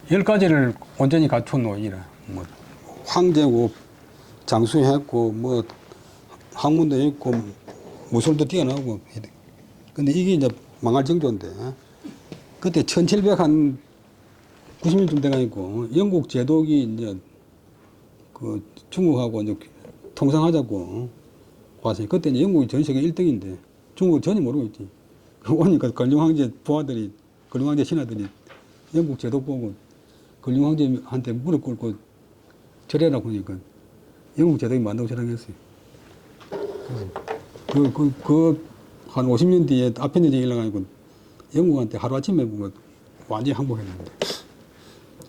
10가지를 온전히 갖춘 노예라. 뭐 황제고 장수했고 뭐 학문도 있고 무술도 뛰어나고 근데 이게 이제 망할 정도인데 그때 1790년쯤 돼가 있고 영국 제독이 이제 그 중국하고 이제 통상하자고 왔어요. 그때 이제 영국이 전 세계 1등인데 중국 전혀 모르고 있지. 오니까 근륭황제 부하들이 근륭황제 신하들이 영국 제독 보고 근륭황제한테 무릎 꿇고 절해라고 하니까 영국 제독이 만다고 절하겠어요. 한 50년 뒤에 아편전쟁이 일어나가지고 영국한테 하루아침에 뭐 완전히 항복했는데.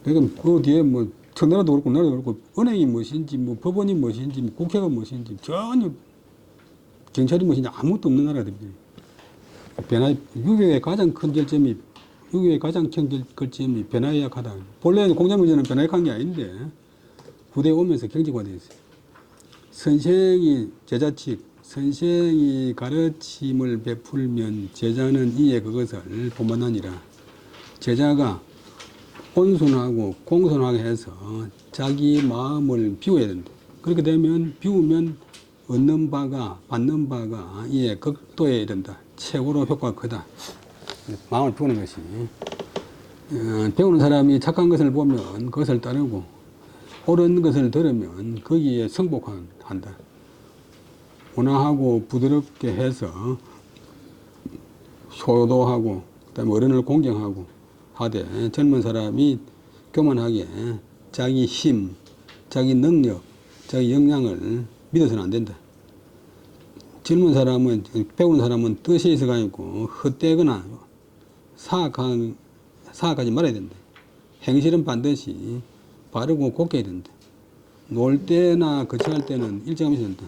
그러니까 그 뒤에 뭐 청나라도 그렇고 나라도 그렇고 은행이 무엇인지 뭐 법원이 무엇인지 뭐 국회가 무엇인지 전혀 경찰이 무엇인지 아무것도 없는 나라들이에요. 유교의 가장 큰 결점이 변화의약하다. 본래 공자문제는 변화약한 게 아닌데 후대에 오면서 경직화되었어요. 선생이 제자칙, 선생이 가르침을 베풀면 제자는 이에 그것을 본받느니라. 제자가 온순하고 공손하게 해서 자기 마음을 비워야 된다. 그렇게 되면 비우면 얻는 바가 받는 바가 이에 극도에 이른다. 최고로 효과가 크다. 마음을 비우는 것이. 배우는 사람이 착한 것을 보면 그것을 따르고 옳은 것을 들으면 거기에 승복한다. 온화하고 부드럽게 해서 효도하고 그다음에 어른을 공경하고 하되 젊은 사람이 교만하게 자기 힘, 자기 능력, 자기 역량을 믿어서는 안 된다. 젊은 사람은, 배우는 사람은 뜻이 있어가 아니고 헛되거나 사악하지 말아야 된다. 행실은 반드시 바르고 곱게 해야 된다. 놀 때나 거쳐갈 때는 일정하면서 된다.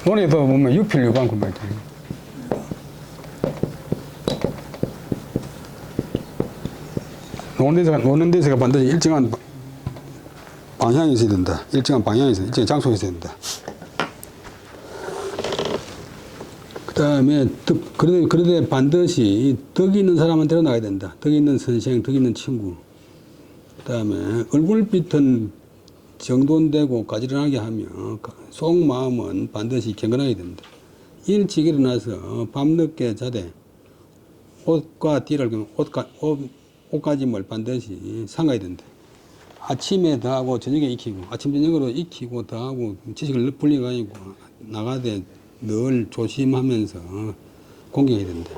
논에도 보면 유필유반군 말이죠. 노는 데서가 반드시 일정한 방향이 있어야 된다. 일정한 방향이 있어야 된다. 일정한 장소에 있어야 된다. 그 다음에, 그러되 반드시 덕이 있는 사람한테로 나가야 된다. 덕이 있는 선생, 덕이 있는 친구. 그 다음에, 얼굴빛은 정돈되고 가지런하게 하며, 속마음은 반드시 경건하게 된다. 일찍 일어나서 밤늦게 자되, 옷과 띠를, 옷가짐을 반드시 상가야 된다. 아침에 더하고 저녁에 익히고, 아침 저녁으로 익히고 더하고 지식을 불려가지고 나가되 늘 조심하면서 공경해야 된다.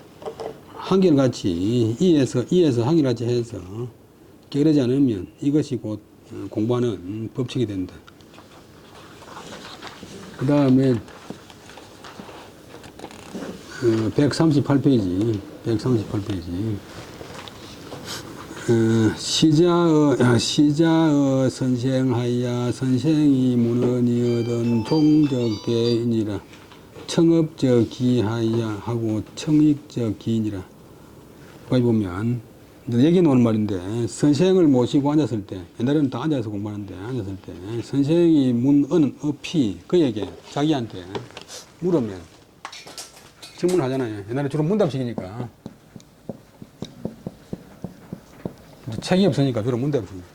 한결같이 이에서 한결같이 해서 게으르지 않으면 이것이 곧 공부하는 법칙이 된다. 그 다음에 138페이지 시자의 선생하야 선생이 문헌이 얻은 종적대인이라 청업적 기하야 하고 청익적 기인이라. 거기 보면 얘기 나오는 말인데, 선생을 모시고 앉았을 때, 옛날에는 다 앉아서 공부하는데, 앉았을 때 선생이 문언 어피 그에게 자기한테 물으면 질문하잖아요. 옛날에 주로 문답식이니까 책이 없으니까 주로 문답식.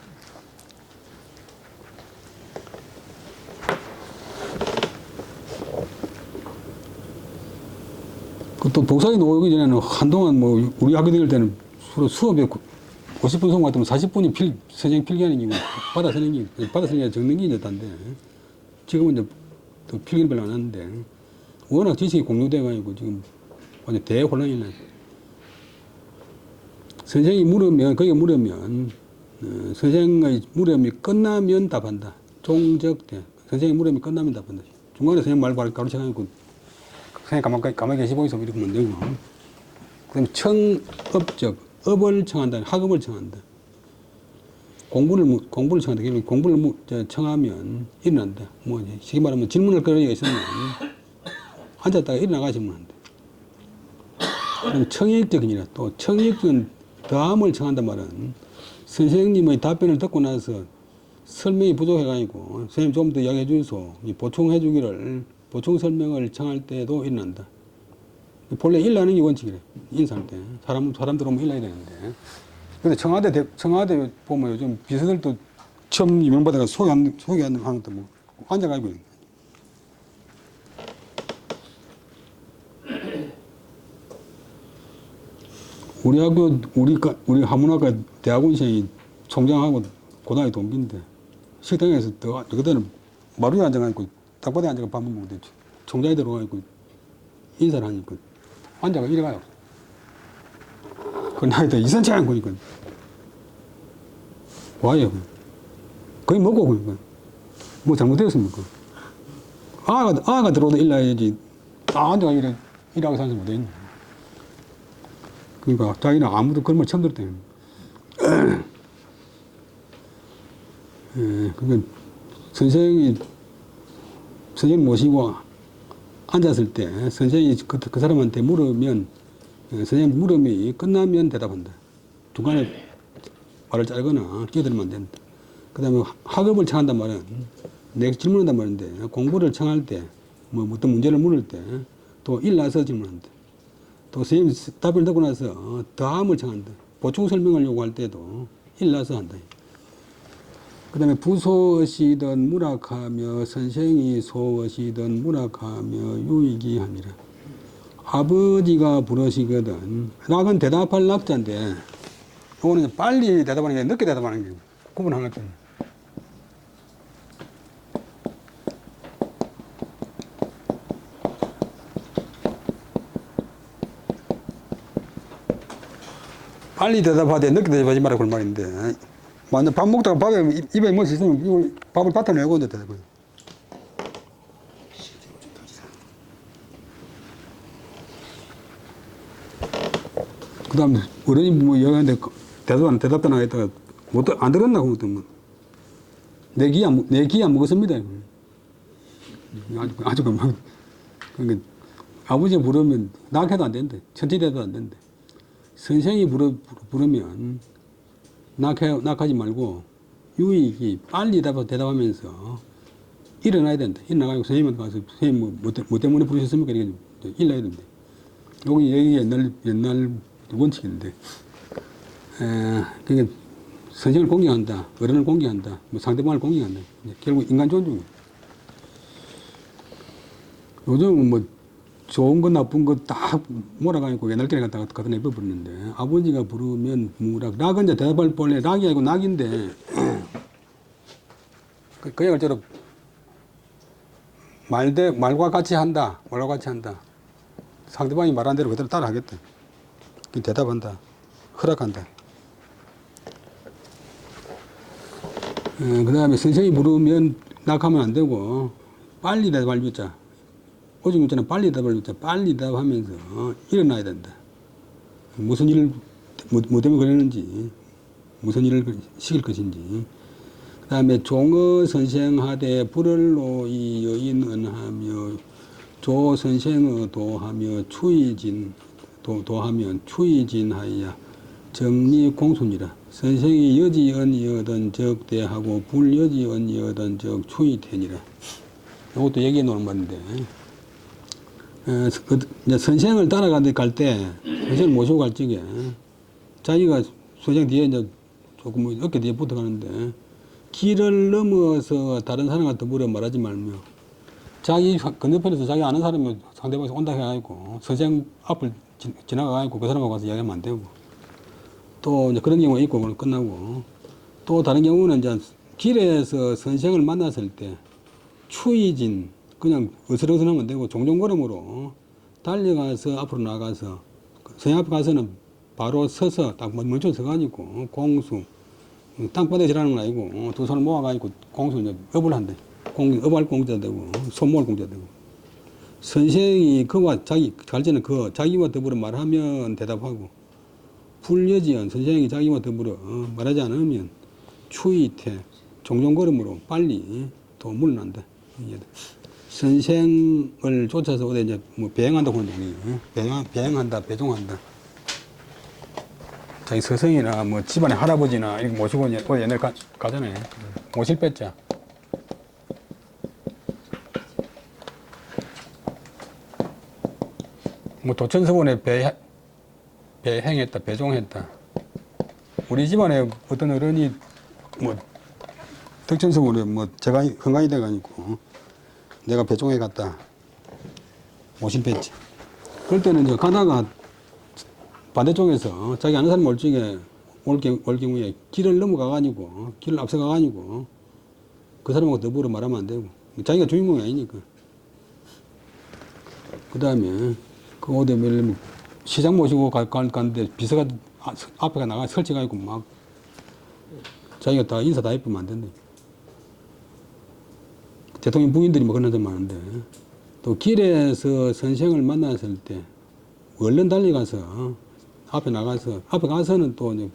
또 독사이 나오기 전에는 한동안 뭐 우리 학교 다닐 때는 서로 수업에 50분 수업 같으면 40분이 선생님 필기하는 기고 받아 쓰는 게 적는 게 있었단데, 지금은 이제 또 필기는 별로 안 하는데 워낙 지식이 공유돼가지고 지금 완전 대혼란이 나요. 선생이 물으면, 거기에 물으면, 선생의 물음이 끝나면 답한다. 종적대. 선생이 물음이 끝나면 답한다. 중간에 선생님 말 가르쳐가지고, 선생님 가만히 계시고 있으면 이렇게 하면 되고. 그 다음에 청업적, 업을 청한다. 학업을 청한다. 공부를 청한다. 공부를 청하면 일어난다. 뭐, 쉽게 말하면 질문을 걸어야 있으면 앉았다가 일어나가 질문한다. 그럼 청익적이니라. 또 청익은 다음을 청한단 말은 선생님의 답변을 듣고 나서 설명이 부족해가지고 선생님 좀 더 이야기해 주소, 보충해 주기를, 보충 설명을 청할 때도 일어난다. 본래 일하는 게 원칙이래. 인사할 때 사람 들어오면 일해야 되는데. 근데 청와대 보면 요즘 비서들도 처음 임명받아가 소개하는 것도 뭐 앉아가지고. 우리 학교, 우리 한문학과 대학원생이 총장하고 고등학교 동기인데, 식당에서 그때는 마루에 앉아가지고 딱바닥에 앉아가 밥 먹는데, 총장이 들어가지고 인사를 하니까 앉아가 이래 가요. 그 나이다 이선치 않고 니까 와요. 거의 먹고 그러니까 뭐 잘못되었습니까? 아가 들어오도 일나야지. 딱 앉아가 일하고 사는 사람 못되겠냐. 그러니까 자기는 아무도 그런 말 처음 들었대. 그러니까 선생님 모시고 앉았을 때 선생님이 그 사람한테 물으면, 선생님 물음이 끝나면 대답한다. 중간에 말을 자르거나 끼어들면 안 된다. 그 다음에 학업을 청한단 말은 내가 질문한단 말인데, 공부를 청할 때, 뭐 어떤 문제를 물을 때 또 일나서 질문한다. 또 선생님 답변을 듣고 나서 다음을 청한다. 보충 설명을 요구할 때도 일러서 한다. 그 다음에 부소엇이든 무락하며 선생이 소엇이든 무락하며 유익이 함이라. 아버지가 부르시거든. 낙은 대답할 낙자인데 이거는 빨리 대답하는 게 늦게 대답하는 게 구분하는 거죠. 빨리 대답하되 늦게 대답하지 말라 그런 말인데 완전 밥 먹다가 밥에 입에 뭐 있으면 이걸 밥을 뱉어내고 이제 대답해요. 그 다음에 어른이 뭐 얘기하는데 대답도 안 하겠다가 안 들었나 그러면 내 기 안 먹었습니다. 아주 막 그러니까 아버지가 부르면 낙해도 안 된대. 천천히 대도 안 된대. 선생이 부르면 낙하지 말고 유익이 빨리 대답하면서 일어나야 된다. 일어나가지고 선생님한테 가서 선생님 뭐 때문에 부르셨습니까? 이렇게 일어나야 된다. 여기 옛날 원칙인데 그러니까 선생을 공경한다. 어른을 공경한다. 뭐 상대방을 공경한다. 결국 인간 존중이에요. 요즘은 뭐 좋은 거 나쁜 거 딱 몰아가지고 옛날끼리 갖다 내버렸는데 아버지가 부르면 무락. 낙은 이제 대답할 본래 낙이 아니고 낙인데 그 얘기처럼 말과 같이 한다. 말과 같이 한다. 상대방이 말한 대로 그대로 따라 하겠다. 대답한다. 허락한다. 그 다음에 선생이 부르면 낙하면 안 되고 빨리 대답할 주자. 오직 문자는 빨리 대답할 주자. 빨리 대답하면서 일어나야 된다. 무슨 일을 뭐 때문에 그러는지 무슨 일을 시킬 것인지. 그 다음에 종어 선생하되 불을로 이 여인은 하며 조 선생의 도하며 도하면 추이진하여 정리 공순이라. 선생이 여지언이여든 적 대하고 불여지언이여든 적 추이태니라. 이것도 얘기해 놓은 건데 이제 선생을 따라갈 때 선생을 모시고 갈 적에 자기가 소장 뒤에 이제 조금 어깨 뒤에 붙어 가는데 길을 넘어서 다른 사람과 더불어 말하지 말며 자기 건너편에서 자기 아는 사람이 상대방에서 온다 해가지고 선생 앞을 지나가가지고 그 사람하고 가서 이야기하면 안 되고 또 이제 그런 경우가 있고 끝나고 또 다른 경우는 이제 길에서 선생을 만났을 때 추이진 그냥 어슬어슬하면 안 되고 종종걸음으로 달려가서 앞으로 나가서 선생 앞에 가서는 바로 서서 딱 먼저 서가지고 공수 땅바닥에 지라는 건 아니고 두 손을 모아가지고 공수 이제 업을 한대. 업할 공자 되고 손모을 공자 되고 선생이 그와 갈제는 자기와 더불어 말하면 대답하고 불여지연 선생이 자기와 더불어 말하지 않으면 추이태 종종걸음으로 빨리 또 물러난다. 선생을 쫓아서 어디 이제 뭐 배행한다고 하는 동의 배행한다 배종한다. 자기 스승이나 뭐 집안의 할아버지나 이렇게 모시고 어디 옛날 가잖아요. 모실 뺐자. 뭐 도천서원에 배행했다, 배종했다. 우리 집안에 어떤 어른이 뭐 덕천서원에 뭐 제가 건강이 돼가지고 내가 배종해 갔다. 모실 뺐지. 그럴 때는 이제 가다가 반대쪽에서 자기 아는 사람 올 적에 올 경우에 길을 넘어가가지고 길을 앞서가가지고 그 사람하고 더불어 말하면 안 되고 자기가 주인공이 아니니까. 그 다음에 그 어디 시장 모시고 갔는데 비서가 앞에 나가 설치가지고 막 자기가 다 인사 다 해보면 안 된다. 대통령 부인들이 뭐 그런 사람 많은데 또 길에서 선생을 만났을 때 얼른 달려가서 앞에 가서는 또 이제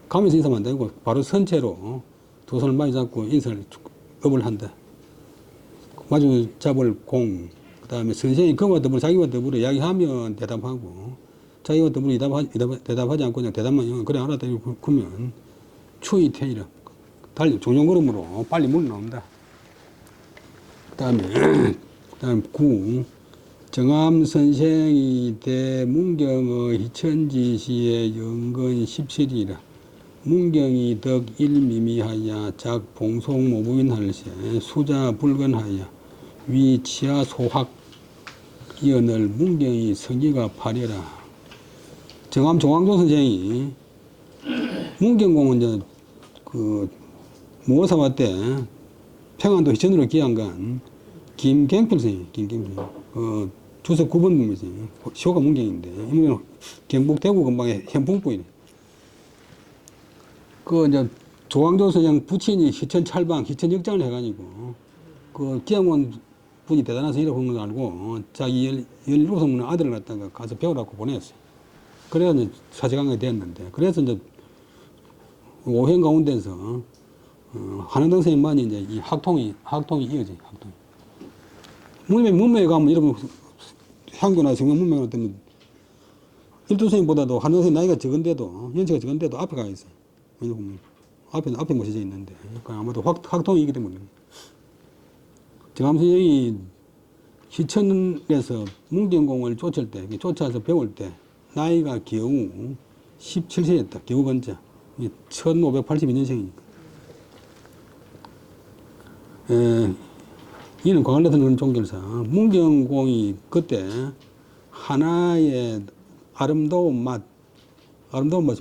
가면서 인사하면 안 되고 바로 선체로 두 손을 마주 잡고 인사를 업을 한다. 마주 잡을 공. 그 다음에 선생이 그와 더불어 자기와 더불어 이야기하면 대답하고 자기와 더불어 대답하지 않고 그냥 대답만 그래 알았다 그러면 추이태이라 종종걸음으로 빨리 물러나온다. 그 다음에 구 정암 선생이 대문경의 희천지시의 영근 17이라 문경이 덕 일미미하여 작 봉송 모부인할세 수자 불건하여 위 치하 소확 이언을 문경이 성기가 파려라. 정암 조광조 선생이 문경공은 이제 그 무오사화 때 평안도 희천으로 귀양간 김경필 선생님, 김경필 주석 9번 문이지. 시호가 문경인데 이문경 경북 대구 근방에 현풍부이네. 그 이제 조광조 선생 부친이 희천 찰방, 희천 역장을 해가지고 그 기양원 분이 대단한 선생이라고 그런 걸 알고 자기 17살 아들을 갖다가 가서 배우라고 보냈어요. 그래서 이제 사제강이 됐는데 그래서 이제 오행 가운데서 한흥동 선생님만이 이제 이 학통이 이어지 학통이. 문명에 가면 여러분 향교나 성경 문명을 때문에 일두 선생님보다도 한흥동 선생님 나이가 적은데도 연세가 적은데도 앞에 가 있어요. 앞에 모셔져 있는데 그러니까 아마도 학통이기 때문에. 정암 선생이 희천에서 문경공을 쫓아서 배울 때 나이가 겨우 17세였다. 겨우 건자. 1582년생이니까. 이는 광안리에서 그런 종결사. 문경공이 그때 하나의 아름다운 맛이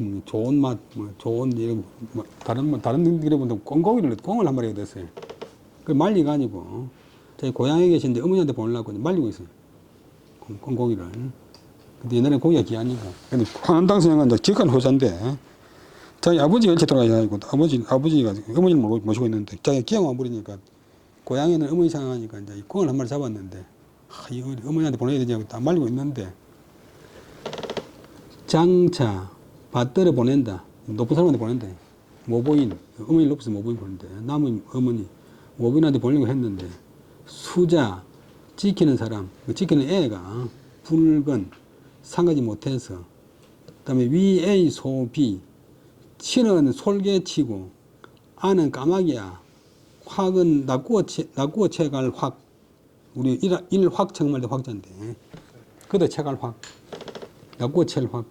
뭐 좋은 맛, 뭐 좋은 다른 일에보다 꽁을 한 마리 얻었어요. 그 말리가 아니고 저희 고향에 계신데 어머니한테 보내려고 말리고 있어요. 꽁고기를. 근데 옛날에 고기가 귀하니까. 근데 한남당 선생은 이제 직관 호사인데 자기 아버지가 일찍 돌아가셔가지고 아버지가 어머니를 모시고 있는데 자기가 기양 와버리니까 고향에는 어머니 생각하니까 이제 이 꽁을 한 마리 잡았는데 이거 어머니한테 보내야 되지 하고 다 말리고 있는데 장차 밭들에 보낸다. 높은 사람한테 보낸다. 모보인 어머니 높여서 모보인 보낸다. 남은 어머니 모보인한테 보내려고 했는데 수자 지키는 사람 지키는 애가 불건 상하지 못해서 그다음에 위의 소비 치는 솔개치고 아는 까마귀야 확은 낙구어 채갈 확 우리 일확 정말 확자인데 그도 채갈 확 낙구어 채갈 확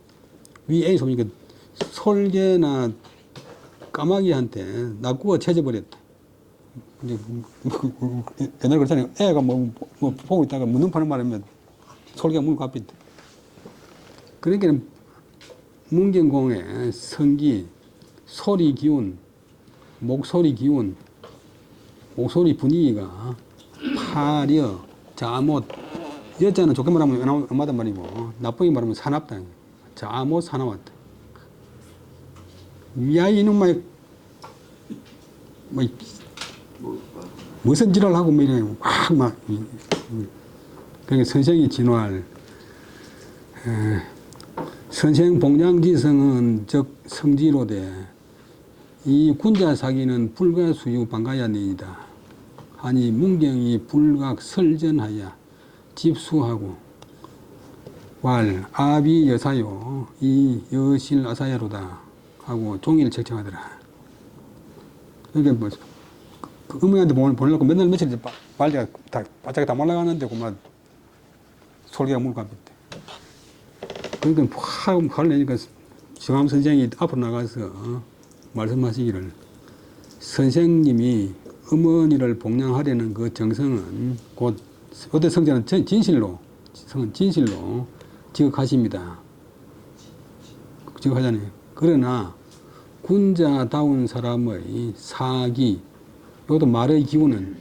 위의 소비니까 솔개나 까마귀한테 낙구어 채져버렸다. 이제 옛날 그렇잖아요. 애가 뭐 보고 있다가 문눈 파는 바람에 솔개가 문을 갚았대. 그러니까 문경공의 성기, 소리 기운, 목소리 기운, 목소리 분위기가 파려, 자못, 여자는 좋게 말하면 엄마단 말이고 나쁘게 말하면 사납다. 자못 사나웠다. 야 이놈의 무슨 짓을 하고 뭐 이래 막 그러니까 선생이 진화할 선생 봉장지성은 즉 성지로되 이 군자 사기는 불가수유 방가야니이다 하니 문경이 불각 설전하여 집수하고 왈 아비 여사요 이 여실 아사야로다 하고 종이를 책정하더라. 그러니까 뭐 어머니한테 보내려고 맨날 며칠 발리가 바짝이 다 말라가는데 그만 솔개가 물 갚았대. 그러니까 화를 내니까 정암 선생이 앞으로 나가서 말씀하시기를 선생님이 어머니를 복양하려는 그 정성은 곧 어떤 성자는 진실로 지극하십니다. 지극하잖아요. 그러나 군자다운 사람의 사기 이것도 말의 기운은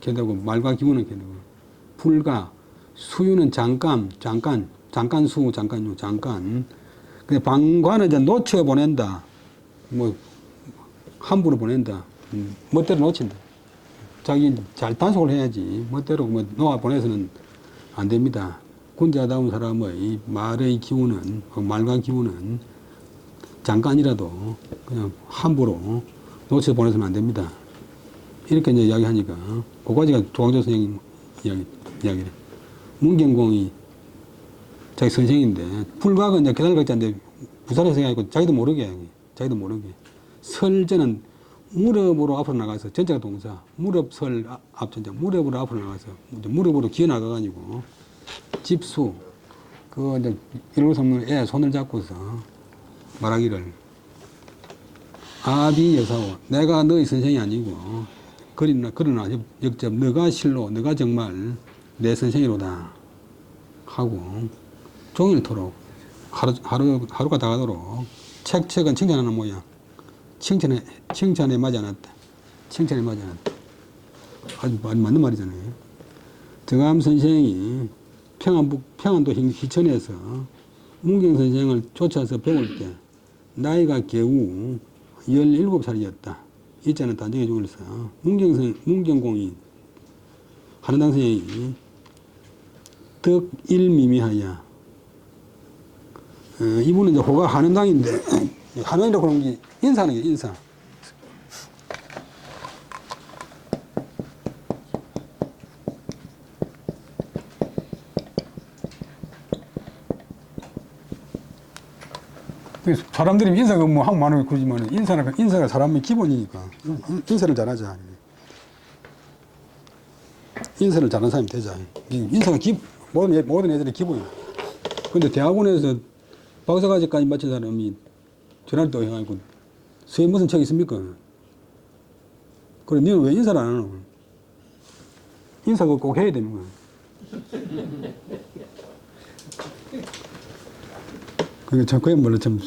게다가 말과 기운은 게다가 불가 수유는 잠깐. 근데 방관은 이제 놓쳐 보낸다. 뭐 함부로 보낸다. 멋대로 놓친다. 자기 잘 단속을 해야지. 멋대로 뭐 놓아 보내서는 안 됩니다. 군자다운 사람의 말의 기운은 말과 기운은 잠깐이라도 그냥 함부로 놓쳐 보내서는 안 됩니다. 이렇게 이제 이야기하니까 그까지가 조광조 선생님 이야기래. 문경공이 자기 선생인데 불각은 이제 계단을 걷자인데 부산에서 생각하고 자기도 모르게 설전은 무릎으로 앞으로 나가서 전체가 동사, 무릎설 앞전자, 무릎으로 앞으로 나가서 이제 무릎으로 기어 나가가지고 집수, 그 이제 일로 삼는 애 손을 잡고서 말하기를 아비 여사오, 내가 너의 선생이 아니고 그러나 역접 너가 실로 너가 정말 내 선생이로다 하고 종일토록 하루가 다 가도록 책은 칭찬하는 모양. 칭찬에 맞지 않았다. 칭찬에 맞지 않았다. 아주 맞는 말이잖아요. 정암 선생이 평안도 희천에서 문경 선생을 쫓아서 배울 때 나이가 겨우 17살이었다. 이자는 단정해 주면서 문경공인 한원당 선생이 덕일미미하여 이분은 이제 호가 한원당인데 한원이라고 그런 게 인사하는 게 인사. 사람들이 인사가 뭐 하고 많으면 그러지만 인사가 사람의 기본이니까 인사를 잘하자. 인사를 잘하는 사람이 되자. 인사가 모든 애들의 기본이야. 근데 대학원에서 박사과정까지 마친 사람이 전화를 또 해가지고 수에 무슨 책 있습니까? 그래, 너는 왜 인사를 안 하노? 인사가 꼭 해야 되는 거야. 그야말로 참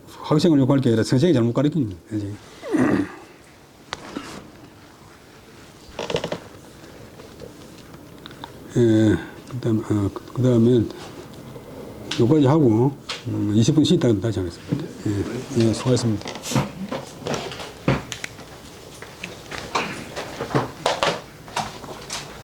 학생을 욕할 게 아니라 선생이 잘못 가르치는 거지. 그 다음에 여기까지 하고 20분 쉬다가 다시 하겠습니다. 수고하셨습니다.